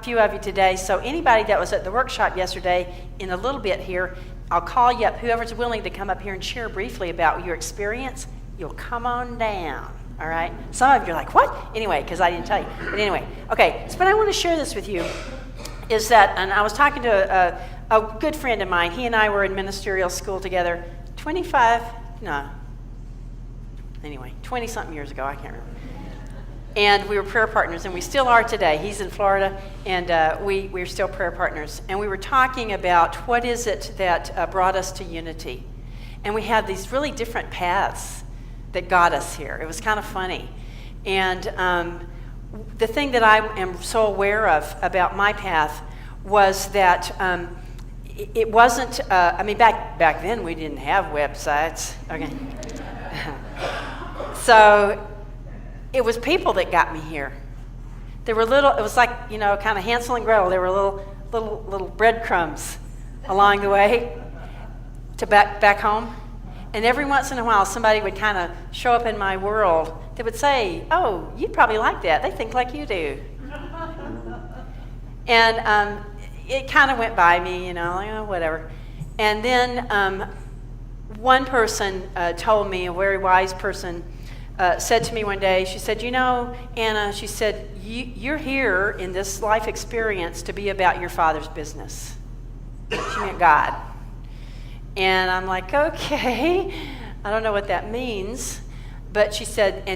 few of you today. So anybody that was at the workshop yesterday, in a little bit here, I'll call you up. Whoever's willing to come up here and share briefly about your experience, you'll come on down, all right? Some of you are like, what? Anyway, because I didn't tell you. But anyway, okay, so but I want to share this with you, is that, and I was talking to a good friend of mine. He and I were in ministerial school together 20-something years ago, I can't remember. And we were prayer partners, and we still are today. He's in Florida, and we're still prayer partners. And we were talking about what is it that brought us to unity. And we had these really different paths that got us here. It was kind of funny. And the thing that I am so aware of about my path was that it wasn't, back then we didn't have websites. Okay. So it was people that got me here. They were little, it was like, kind of Hansel and Gretel. There were little breadcrumbs along the way to back home. And every once in a while, somebody would kind of show up in my world that would say, oh, you'd probably like that. They think like you do. And it kind of went by me, whatever. And then one person told me, a very wise person, said to me one day, she said, Anna, she said, you're here in this life experience to be about your Father's business. She meant God. And I'm like, okay, I don't know what that means. But she said,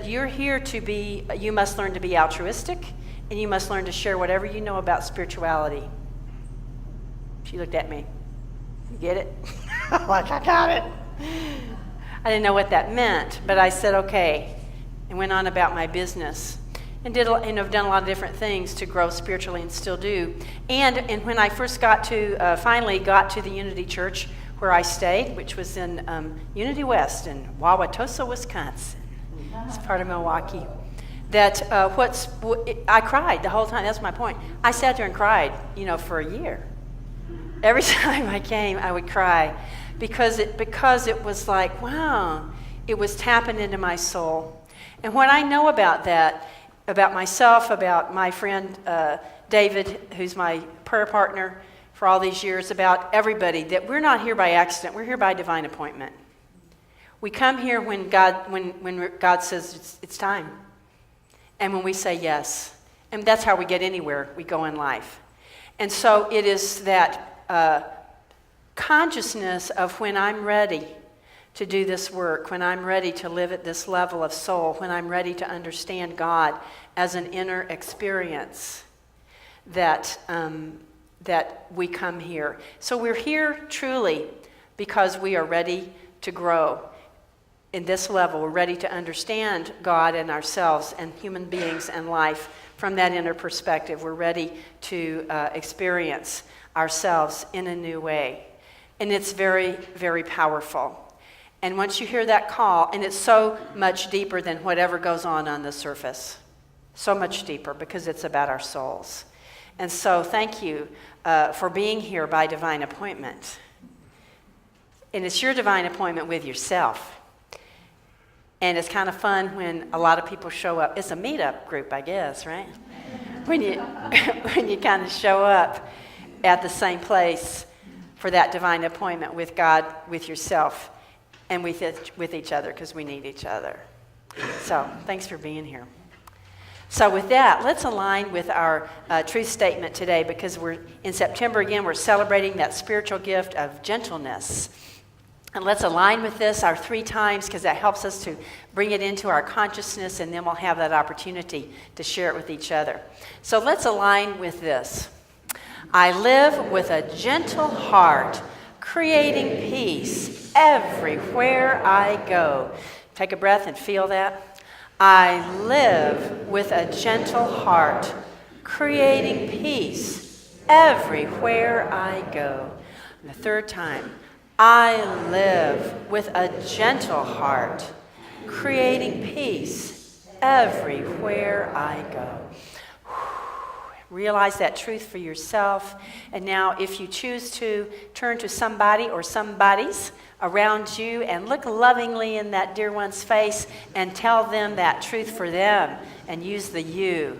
you're here you must learn to be altruistic, and you must learn to share whatever you know about spirituality. She looked at me. You get it? I'm like, I got it. I didn't know what that meant, but I said, okay, and went on about my business. And I've done a lot of different things to grow spiritually and still do. And when I first finally got to the Unity Church where I stayed, which was in Unity West in Wauwatosa, Wisconsin. It's part of Milwaukee. I cried the whole time. That's my point. I sat there and cried, for a year. Every time I came, I would cry because it was like, wow, it was tapping into my soul. And what I know about that, about myself, about my friend David, who's my prayer partner for all these years, about everybody, that we're not here by accident. We're here by divine appointment. We come here when God says it's time. And when we say yes. And that's how we get anywhere we go in life. And so it is that consciousness of when I'm ready to do this work, when I'm ready to live at this level of soul, when I'm ready to understand God as an inner experience, that we come here. So we're here truly because we are ready to grow in this level. We're ready to understand God and ourselves and human beings and life from that inner perspective. We're ready to experience ourselves in a new way. And it's very, very powerful. And once you hear that call, and it's so much deeper than whatever goes on the surface. So much deeper because it's about our souls. And so thank you for being here by divine appointment. And it's your divine appointment with yourself. And it's kind of fun when a lot of people show up. It's a meetup group, I guess, right? When you kind of show up at the same place for that divine appointment with God, with yourself, and with each other, because we need each other. So thanks for being here. So with that, let's align with our truth statement today, because we're in September again. We're celebrating that spiritual gift of gentleness. And let's align with this our 3 times, because that helps us to bring it into our consciousness, and then we'll have that opportunity to share it with each other. So let's align with this. I live with a gentle heart, creating peace everywhere I go. Take a breath and feel that. I live with a gentle heart, creating peace everywhere I go. And the 3rd time. I live with a gentle heart, creating peace everywhere I go. Realize that truth for yourself. And now, if you choose to, turn to somebody or somebodies around you and look lovingly in that dear one's face and tell them that truth for them, and use the you.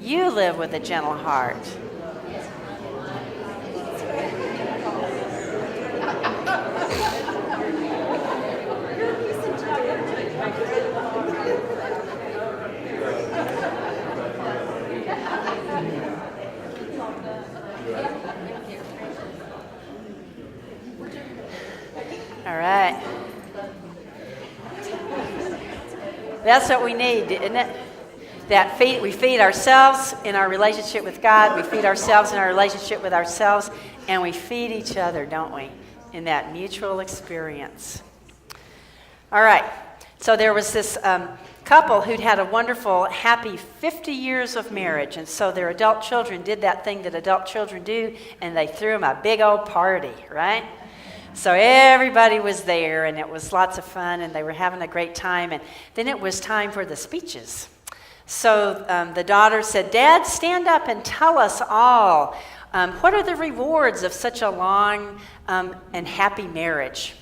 You live with a gentle heart. All right. That's what we need, isn't it? We feed ourselves in our relationship with God, we feed ourselves in our relationship with ourselves, and we feed each other, don't we, in that mutual experience. All right. So there was this couple who'd had a wonderful, happy 50 years of marriage, and so their adult children did that thing that adult children do, and they threw them a big old party, right? So everybody was there, and it was lots of fun, and they were having a great time, and then it was time for the speeches. So the daughter said, "Dad, stand up and tell us all, what are the rewards of such a long and happy marriage?"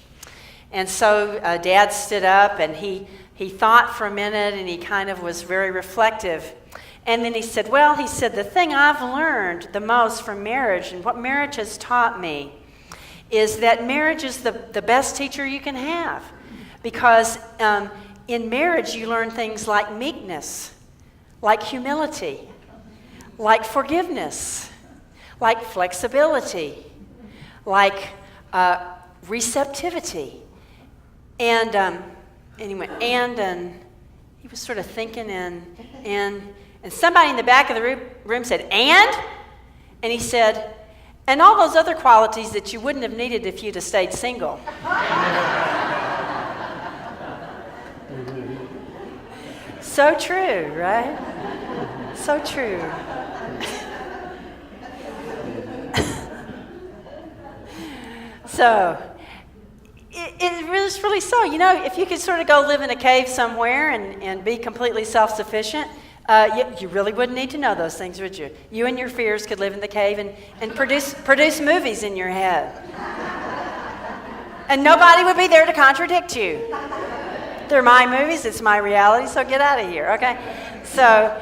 And so Dad stood up, and he thought for a minute, and he kind of was very reflective. And then he said, the thing I've learned the most from marriage, and what marriage has taught me, is that marriage is the best teacher you can have. Because in marriage, you learn things like meekness, like humility, like forgiveness, like flexibility, like receptivity. And he was sort of thinking, and somebody in the back of the room said, "And?" And he said, "And all those other qualities that you wouldn't have needed if you'd have stayed single." So true, right? So true. So, it is really so. You know, if you could sort of go live in a cave somewhere and be completely self-sufficient, you really wouldn't need to know those things, would you? You and your fears could live in the cave and produce movies in your head. And nobody would be there to contradict you. They're my movies, it's my reality, so get out of here, okay? So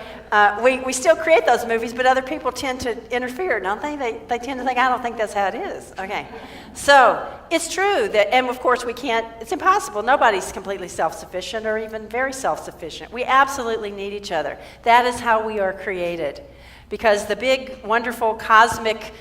we still create those movies, but other people tend to interfere, don't they? They tend to think, I don't think that's how it is. Okay. So it's true that, and of course it's impossible. Nobody's completely self-sufficient or even very self-sufficient. We absolutely need each other. That is how we are created. Because the big, wonderful, cosmic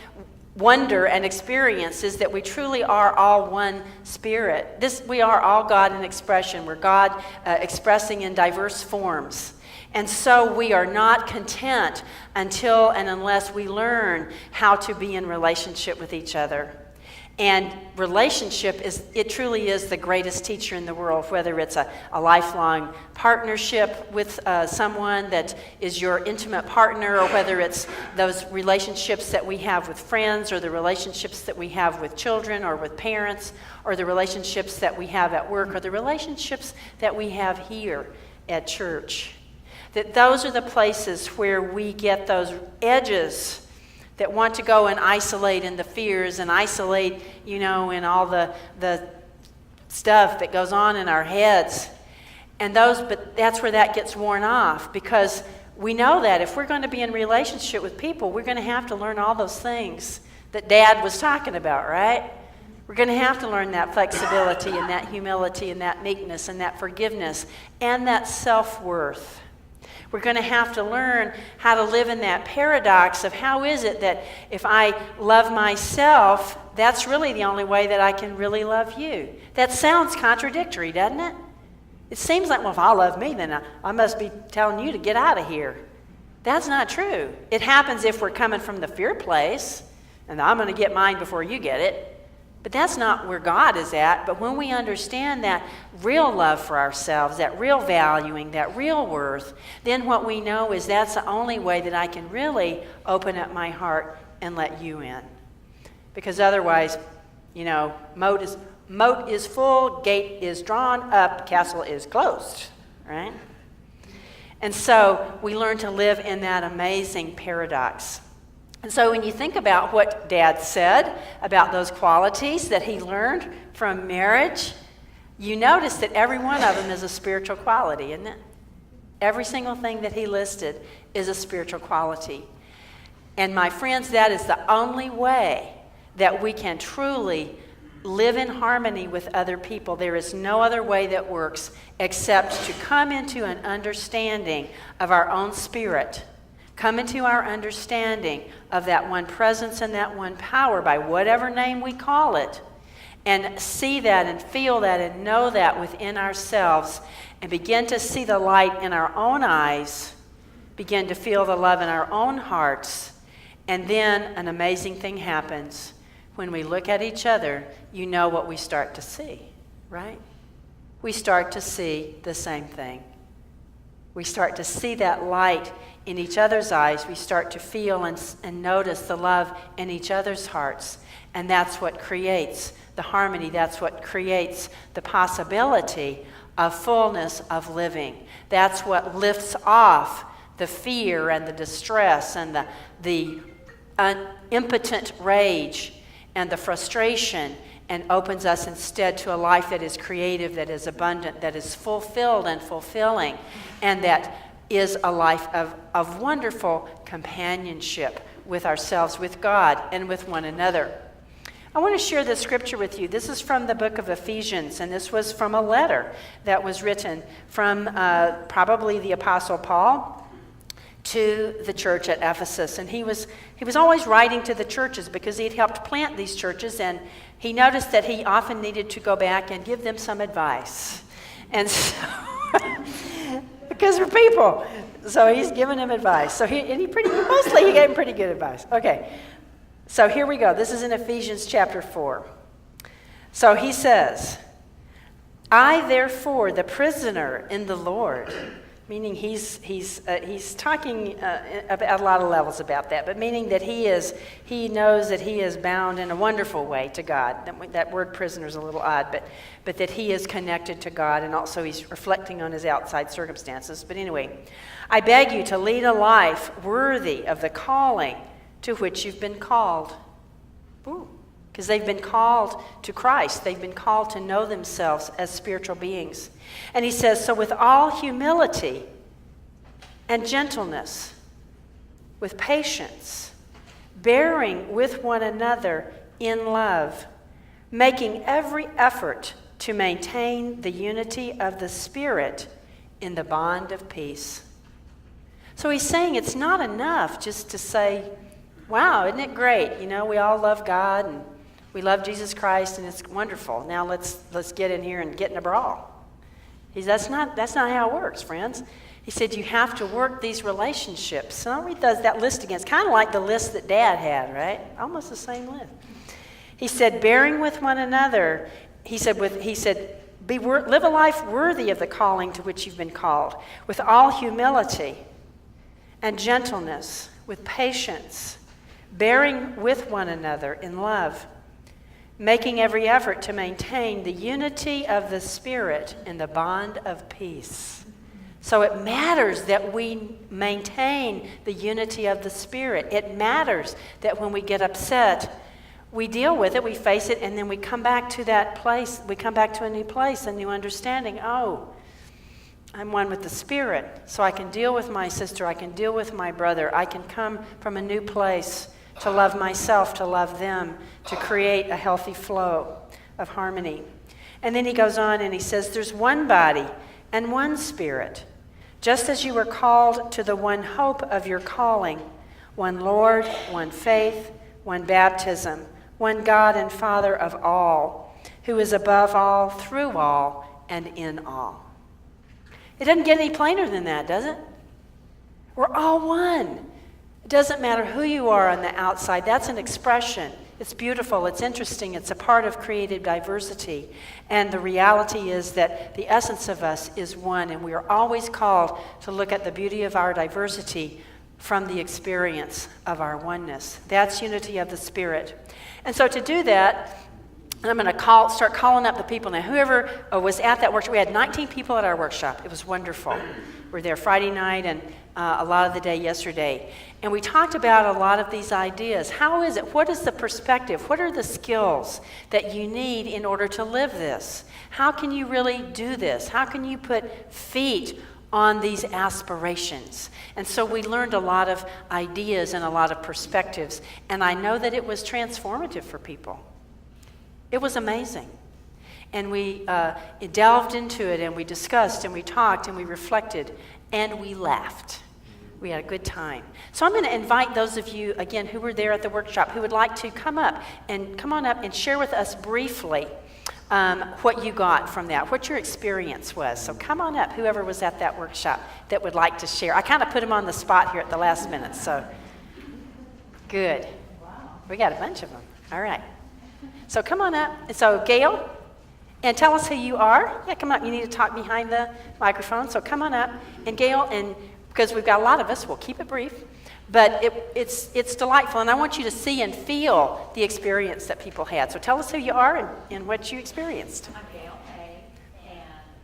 wonder and experience is that we truly are all one spirit. We are all God in expression. We're God expressing in diverse forms. And so we are not content until and unless we learn how to be in relationship with each other. And relationship truly is the greatest teacher in the world, whether it's a lifelong partnership with someone that is your intimate partner, or whether it's those relationships that we have with friends, or the relationships that we have with children or with parents, or the relationships that we have at work, or the relationships that we have here at church. That those are the places where we get those edges that want to go and isolate in the fears and isolate, in all the stuff that goes on in our heads. But that's where that gets worn off, because we know that if we're going to be in relationship with people, we're going to have to learn all those things that Dad was talking about, right? We're going to have to learn that flexibility and that humility and that meekness and that forgiveness and that self-worth. We're going to have to learn how to live in that paradox of how is it that if I love myself, that's really the only way that I can really love you. That sounds contradictory, doesn't it? It seems like, well, if I love me, then I must be telling you to get out of here. That's not true. It happens if we're coming from the fear place, and I'm going to get mine before you get it. But that's not where God is at. But when we understand that real love for ourselves, that real valuing, that real worth, then what we know is that's the only way that I can really open up my heart and let you in. Because otherwise, moat is full, gate is drawn up, castle is closed, right? And so we learn to live in that amazing paradox. And so when you think about what Dad said about those qualities that he learned from marriage, you notice that every one of them is a spiritual quality, isn't it? Every single thing that he listed is a spiritual quality. And my friends, that is the only way that we can truly live in harmony with other people. There is no other way that works except to come into an understanding of our own spirit, come into our understanding of that one presence and that one power, by whatever name we call it, and see that and feel that and know that within ourselves, and begin to see the light in our own eyes, begin to feel the love in our own hearts, and then an amazing thing happens. When we look at each other, you know what we start to see, right? We start to see the same thing. We start to see that light in each other's eyes. We start to feel and notice the love in each other's hearts. And that's what creates the harmony. That's what creates the possibility of fullness of living. That's what lifts off the fear and the distress and the impotent rage and the frustration, and opens us instead to a life that is creative, that is abundant, that is fulfilled and fulfilling, and that is a life of wonderful companionship with ourselves, with God, and with one another. I want to share this scripture with you. This is from the book of Ephesians, and this was from a letter that was written from probably the Apostle Paul to the church at Ephesus. And he was always writing to the churches because he had helped plant these churches, and he noticed that he often needed to go back and give them some advice. And so, because we're people, so he's giving them advice. So mostly he gave them pretty good advice. Okay, so here we go. This is in Ephesians chapter 4. So he says, I therefore, the prisoner in the Lord, meaning he's talking at a lot of levels about that, but meaning that he knows that he is bound in a wonderful way to God. That word prisoner is a little odd, but that he is connected to God, and also he's reflecting on his outside circumstances. But anyway, I beg you to lead a life worthy of the calling to which you've been called. Because they've been called to Christ. They've been called to know themselves as spiritual beings. And he says, so with all humility and gentleness, with patience, bearing with one another in love, making every effort to maintain the unity of the Spirit in the bond of peace. So he's saying it's not enough just to say, wow, isn't it great? You know, we all love God and we love Jesus Christ, and it's wonderful. Now let's get in here and get in a brawl. That's not how it works, friends. He said you have to work these relationships. So I'll read that list again. It's kind of like the list that Dad had, right? Almost the same list. He said, bearing with one another. He said, live a life worthy of the calling to which you've been called, with all humility and gentleness, with patience, bearing with one another in love, making every effort to maintain the unity of the Spirit in the bond of peace. So it matters that we maintain the unity of the Spirit. It matters that when we get upset, we deal with it, we face it, and then we come back to that place. We come back to a new place, a new understanding. Oh, I'm one with the Spirit, so I can deal with my sister, I can deal with my brother, I can come from a new place to love myself, to love them, to create a healthy flow of harmony. And then he goes on and he says, there's one body and one Spirit, just as you were called to the one hope of your calling, one Lord, one faith, one baptism, one God and Father of all, who is above all, through all, and in all. It doesn't get any plainer than that, does it? We're all one. It doesn't matter who you are on the outside. That's an expression. It's beautiful. It's interesting. It's a part of creative diversity. And the reality is that the essence of us is one, and we are always called to look at the beauty of our diversity from the experience of our oneness. That's unity of the Spirit. And so to do that, I'm going to start calling up the people. Now, whoever was at that workshop, we had 19 people at our workshop. It was wonderful. We were there Friday night and a lot of the day yesterday. And we talked about a lot of these ideas. How is it? What is the perspective? What are the skills that you need in order to live this? How can you really do this? How can you put feet on these aspirations. And so we learned a lot of ideas and a lot of perspectives. And I know that it was transformative for people. It was amazing. And we delved into it, and we discussed, and we talked, and we reflected, and we laughed. We had a good time. So I'm going to invite those of you, again, who were there at the workshop, who would like to come on up and share with us briefly what you got from that, what your experience was. So come on up, whoever was at that workshop that would like to share. I kind of put them on the spot here at the last minute, so good. We got a bunch of them. All right. So come on up. So Gail, and tell us who you are. Yeah, come up. You need to talk behind the microphone. So come on up. And Gail, and because we've got a lot of us, we'll keep it brief. But it's delightful, and I want you to see and feel the experience that people had. So tell us who you are and what you experienced. I'm Gail A., and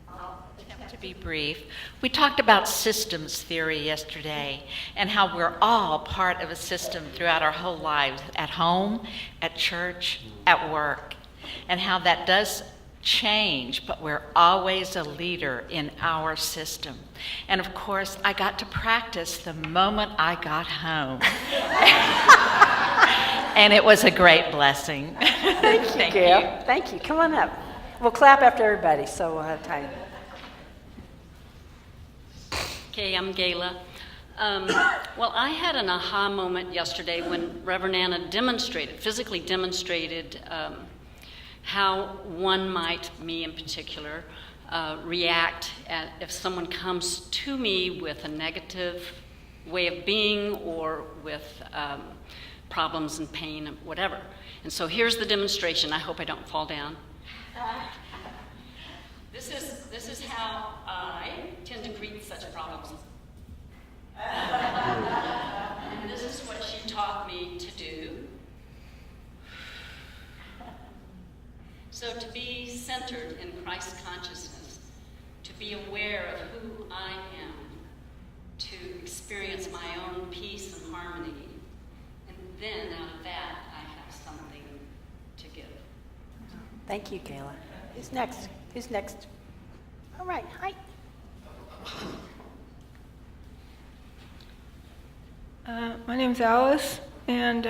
I'll attempt to be brief. We talked about systems theory yesterday and how we're all part of a system throughout our whole lives, at home, at church, at work, and how that does change, but we're always a leader in our system. And of course, I got to practice the moment I got home. And it was a great blessing. Thank you, Gail. Thank you. Come on up. We'll clap after everybody, so we'll have time. Okay, I'm Gayla. Well, I had an aha moment yesterday when Reverend Anna physically demonstrated how one might, me in particular, react if someone comes to me with a negative way of being or with problems and pain and whatever. And so here's the demonstration. I hope I don't fall down. This is how I tend to greet such problems. And this is what she taught me to do. So to be centered in Christ consciousness, to be aware of who I am, to experience my own peace and harmony, and then out of that I have something to give. Thank you, Gayla. Who's next? Who's next? All right, hi. My name's Alice, and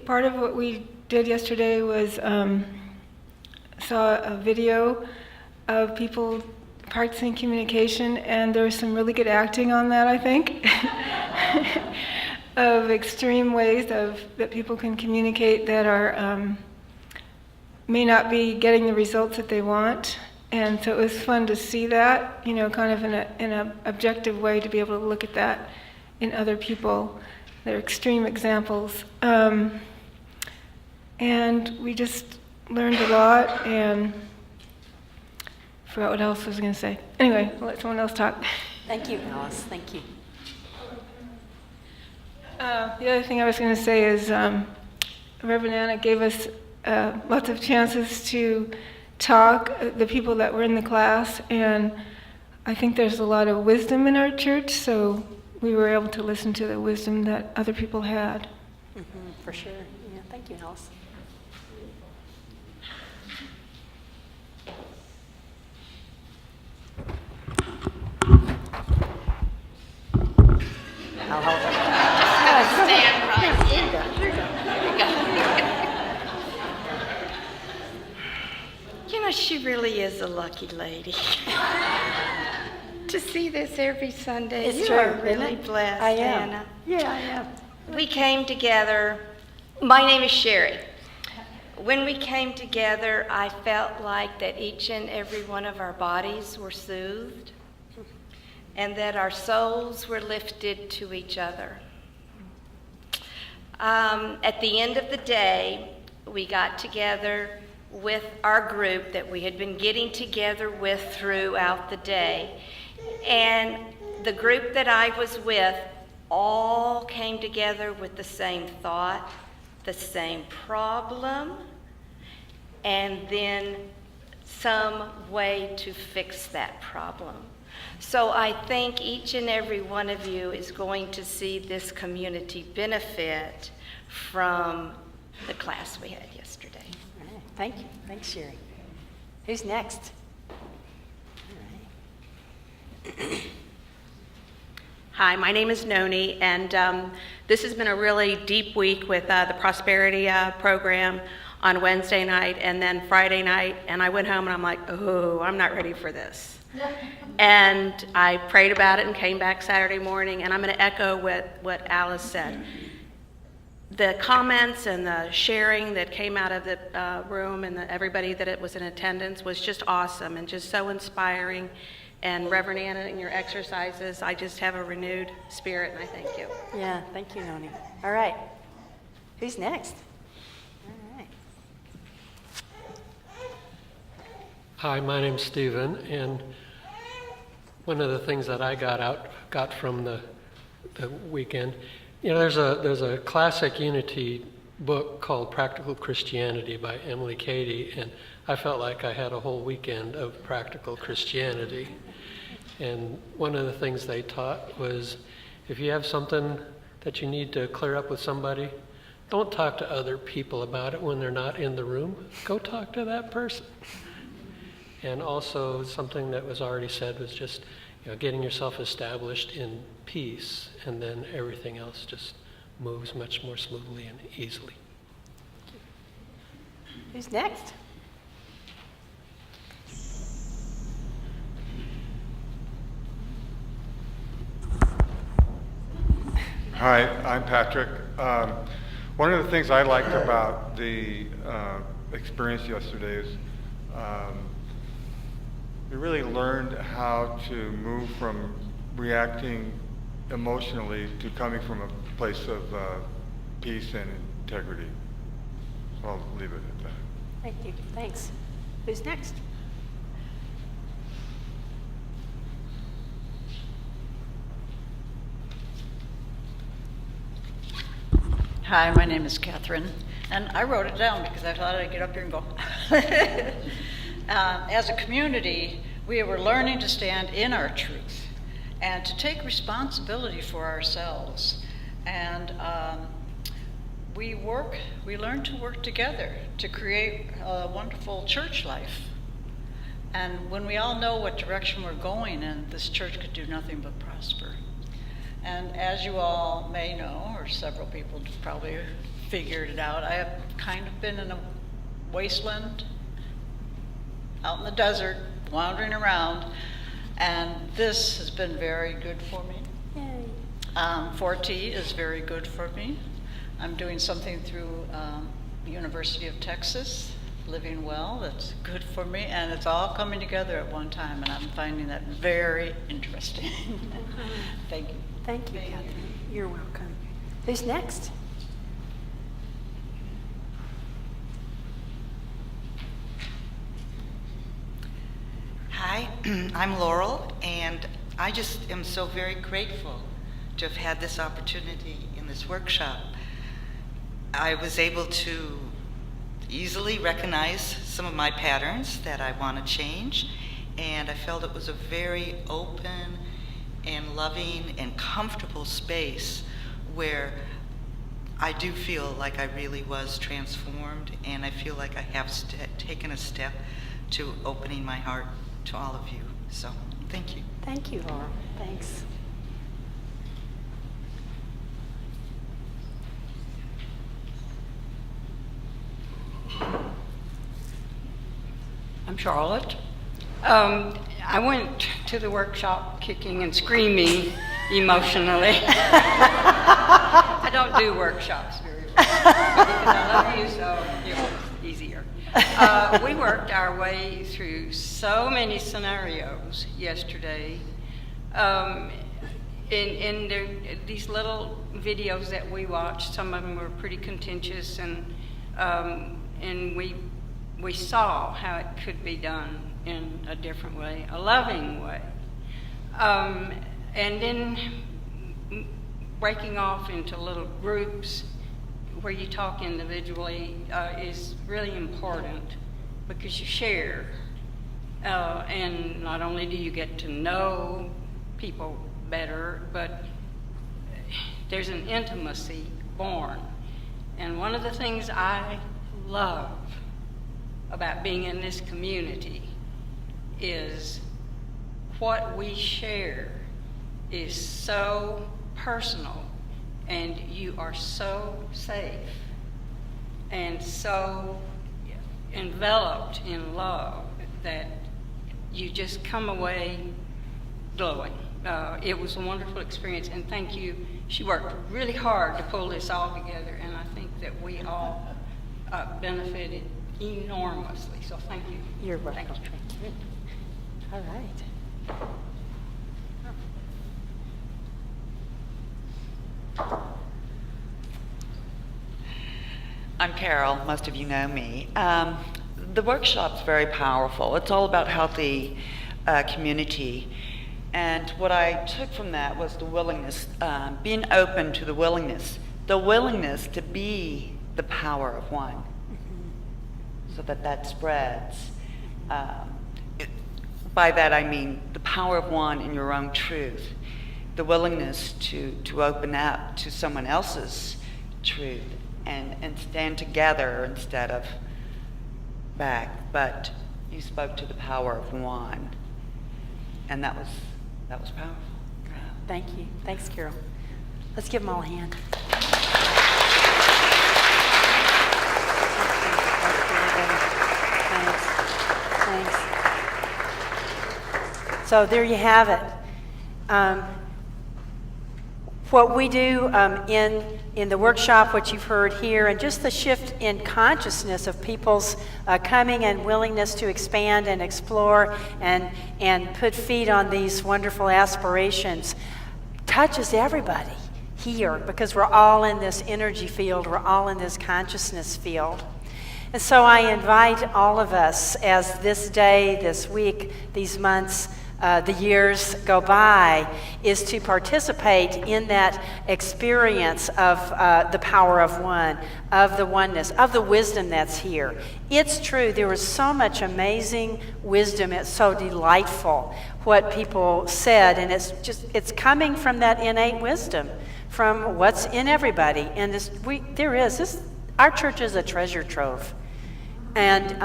part of what we did yesterday was saw a video of people practicing communication, and there was some really good acting on that, I think, of extreme ways that people can communicate that are may not be getting the results that they want. And so it was fun to see that, kind of in a objective way, to be able to look at that in other people. They're extreme examples. And we just learned a lot, and I forgot what else I was going to say. Anyway, I'll let someone else talk. Thank you, Alice. Thank you. The other thing I was going to say is Reverend Anna gave us lots of chances to talk, the people that were in the class, and I think there's a lot of wisdom in our church, so we were able to listen to the wisdom that other people had. Mm-hmm, for sure. Yeah, thank you, Alice. I'll hold it. Stand right. Here you go. Here you go. You know, she really is a lucky lady. To see this every Sunday, It's you true, are isn't really it? blessed, I am. Anna. Yeah, I am. We came together. My name is Sherry. When we came together, I felt like that each and every one of our bodies were soothed, and that our souls were lifted to each other. At the end of the day, we got together with our group that we had been getting together with throughout the day. And the group that I was with all came together with the same thought, the same problem, and then some way to fix that problem. So I think each and every one of you is going to see this community benefit from the class we had yesterday. All right. Thank you. Thanks, Sherry. Who's next? All right. Hi, my name is Noni, and this has been a really deep week with the Prosperity program on Wednesday night and then Friday night, and I went home and I'm like, oh, I'm not ready for this. And I prayed about it and came back Saturday morning, and I'm going to echo what Alice said. The comments and the sharing that came out of the room and everybody that was in attendance was just awesome and just so inspiring. And Reverend Anna, in your exercises, I just have a renewed spirit, and I thank you. Yeah, thank you, Noni. All right. Who's next? All right. Hi, my name's Stephen, and one of the things that I got from the weekend, there's a classic unity book called Practical Christianity by Emily Cady, and I felt like I had a whole weekend of practical Christianity. And one of the things they taught was, if you have something that you need to clear up with somebody, don't talk to other people about it when they're not in the room. Go talk to that person. And also, something that was already said was just, getting yourself established in peace, and then everything else just moves much more smoothly and easily. Who's next? Hi, I'm Patrick. One of the things I liked about the experience yesterday is we really learned how to move from reacting emotionally to coming from a place of peace and integrity. So I'll leave it at that. Thank you. Thanks. Who's next? Hi, my name is Catherine, and I wrote it down because I thought I'd get up here and go. As a community, we were learning to stand in our truth and to take responsibility for ourselves. And we learn to work together to create a wonderful church life. And when we all know what direction we're going in, this church could do nothing but prosper. And as you all may know, or several people probably figured it out, I have kind of been in a wasteland, out in the desert, wandering around, and this has been very good for me. Yay. 4T is very good for me. I'm doing something through the University of Texas, Living Well, that's good for me, and it's all coming together at one time, and I'm finding that very interesting. Thank you. Thank you, Catherine. You're welcome. Who's next? Hi, I'm Laurel, and I just am so very grateful to have had this opportunity in this workshop. I was able to easily recognize some of my patterns that I want to change, and I felt it was a very open and loving and comfortable space where I do feel like I really was transformed, and I feel like I have taken a step to opening my heart to all of you. So, thank you. Thank you, Laura. Thanks. I'm Charlotte. I went to the workshop kicking and screaming emotionally. I don't do workshops very well because I love you, so it was easier. We worked our way through so many scenarios yesterday. In these little videos that we watched, some of them were pretty contentious, and we saw how it could be done in a different way, a loving way. And then breaking off into little groups where you talk individually is really important because you share. And not only do you get to know people better, but there's an intimacy born. And one of the things I love about being in this community is what we share is so personal, and you are so safe and so enveloped in love that you just come away glowing. It was a wonderful experience, and thank you. She worked really hard to pull this all together, and I think that we all benefited enormously. So thank you. You're welcome. Thank you. All right. I'm Carol. Most of you know me. The workshop's very powerful. It's all about healthy community. And what I took from that was the willingness, being open to the willingness to be the power of one, so that spreads. By that I mean the power of one in your own truth, the willingness to open up to someone else's truth and stand together instead of back. But you spoke to the power of one, and that was powerful. Thank you. Thanks, Carol. Let's give them all a hand. Thanks. So there you have it. What we do in the workshop, what you've heard here, and just the shift in consciousness of people's coming and willingness to expand and explore and put feet on these wonderful aspirations, touches everybody here, because we're all in this energy field, we're all in this consciousness field. And so I invite all of us, as this day, this week, these months, the years go by, is to participate in that experience of the power of one, of the oneness, of the wisdom that's here. It's true, there was so much amazing wisdom. It's so delightful what people said, and it's coming from that innate wisdom, from what's in everybody. And our church is a treasure trove. And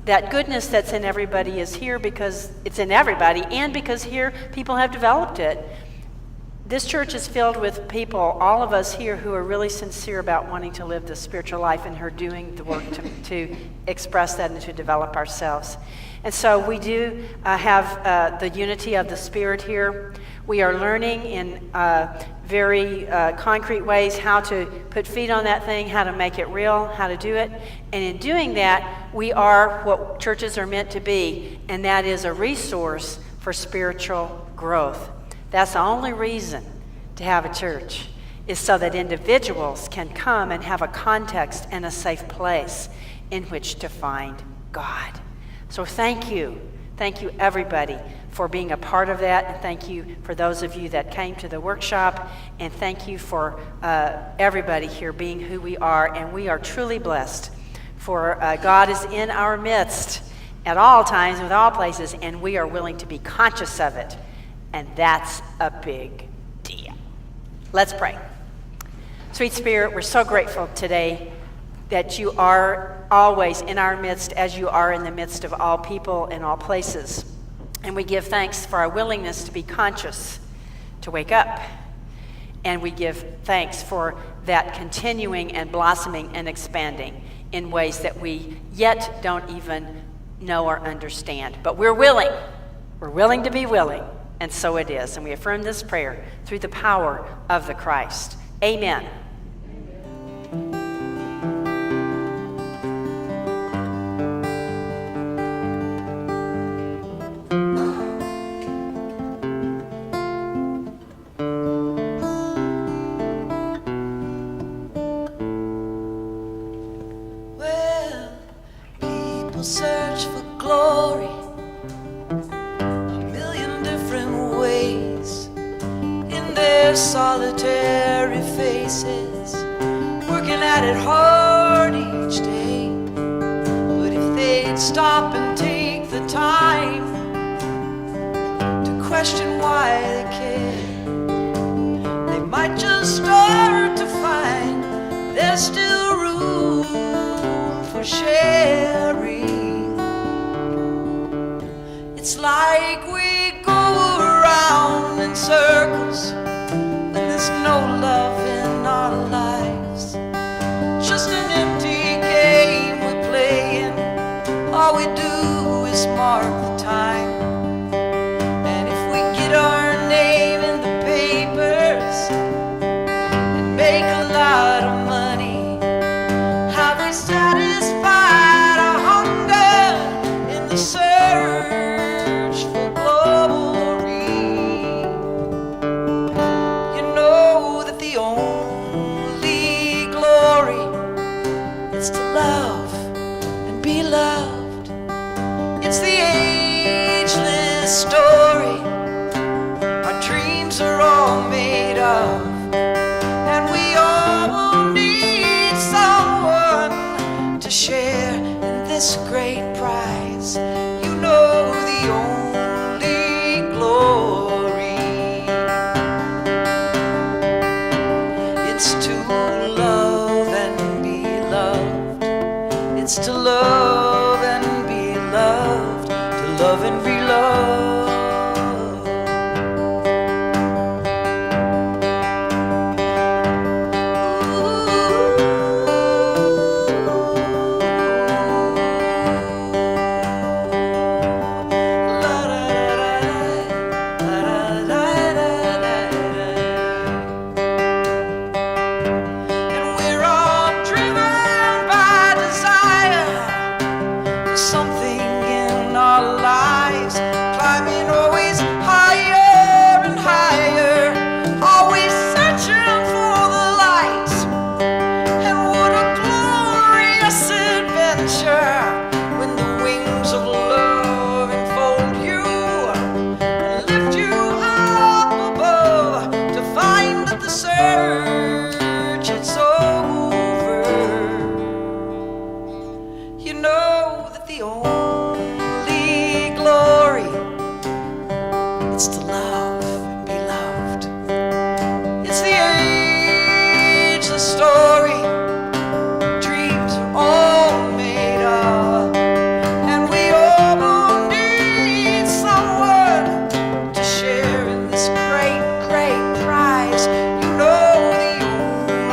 that goodness that's in everybody is here because it's in everybody, and because here people have developed it. This church is filled with people, all of us here, who are really sincere about wanting to live the spiritual life and who are doing the work to express that and to develop ourselves. And so we do have the unity of the Spirit here. We are learning in very concrete ways how to put feet on that thing, how to make it real, how to do it. And in doing that, we are what churches are meant to be, and that is a resource for spiritual growth. That's the only reason to have a church, is so that individuals can come and have a context and a safe place in which to find God. So thank you. Thank you, everybody, for being a part of that. And thank you for those of you that came to the workshop. And thank you for everybody here being who we are. And we are truly blessed, for God is in our midst at all times, with all places, and we are willing to be conscious of it. And that's a big deal. Let's pray. Sweet Spirit, we're so grateful today that you are always in our midst, as you are in the midst of all people and all places. And we give thanks for our willingness to be conscious, to wake up. And we give thanks for that continuing and blossoming and expanding in ways that we yet don't even know or understand. But we're willing. We're willing to be willing. And so it is. And we affirm this prayer through the power of the Christ. Amen. Search for glory a million different ways in their solitary faces, working at it hard each day. But if they'd stop and take the time to question why they care, they might just start to find there's still room for sharing. It's like we go around in circles, love and be loved. It's the ageless story our dreams are all made of. And we all will need someone to share in this great prize. You know the only glory. It's to love and be loved. It's to love and be loved. To love and be loved. Something in our lives, climbing always higher and higher, always searching for the light. And what a glorious adventure when the wings of love enfold you and lift you up above to find that the search is over. You know that the only glory is to love and be loved. It's the ageless story dreams are all made of. And we all will need someone to share in this great, great prize. You know the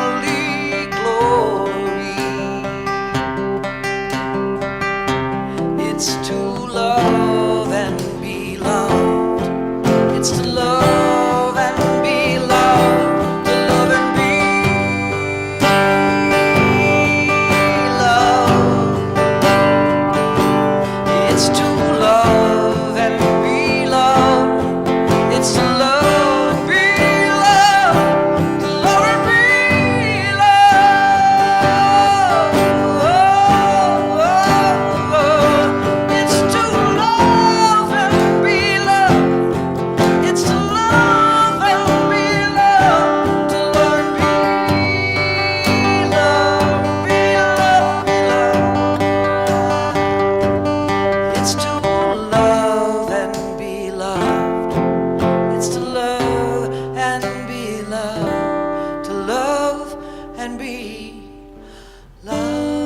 only glory. It's to love and be loved. It's to love and be loved. To love and be loved. It's to love and be loved. It's to love and be loved. To love and be loved. It's to love and be loved. It's to love and be loved. To learn, be loved, be loved, be loved. It's to love and be loved. It's to love and be loved. To love and be loved.